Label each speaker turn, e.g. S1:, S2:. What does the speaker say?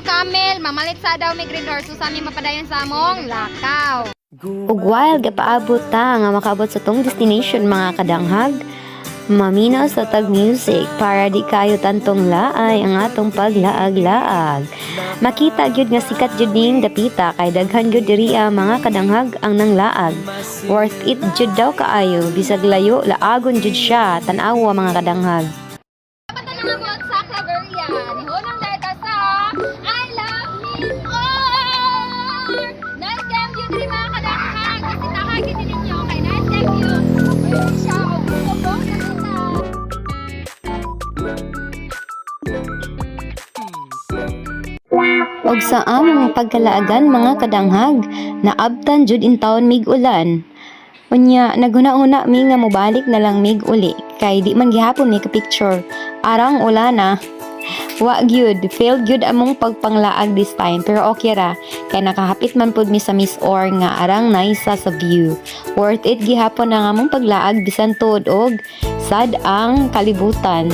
S1: mga kamel, mamalit sa daw may green horse, so sa amin mapadayon sa among lakaw.
S2: Ug while gapaabot ta nga makaabot sa tong destination mga kadanghag, maminaw sa tag music para di kayo tantong laay ang atong paglaag-laag. Makita gyud nga sikat gyud ning dapita kay daghan gyud diriya mga kadanghag ang nanglaag. Worth it gyud daw kaayo bisag layo laagon gyud siya tan-awa mga kadanghag.
S1: Dapat na nga mo sa Claveria, nihunong dahil ka sa I love me more! Nice game you three mga kadanghag, kasi takagin din ninyo, kay nice game you! Pwede siya, o gusto po, nakita!
S2: Og sa among pagkalaagan mga kadanghag, naabtan jud in taon mig ulan. Unya naghuna-huna mi nga mobalik na lang mig uli kay di man gihapon mi ka picture. Arang ulana. Wa gyud, failed gyud among pagpanglaag this time pero okay ra kay nakahapit man pud mi sa Miss Or nga arang nice sa view. Worth it gihapon ang among paglaag bisan tuod og sad ang kalibutan.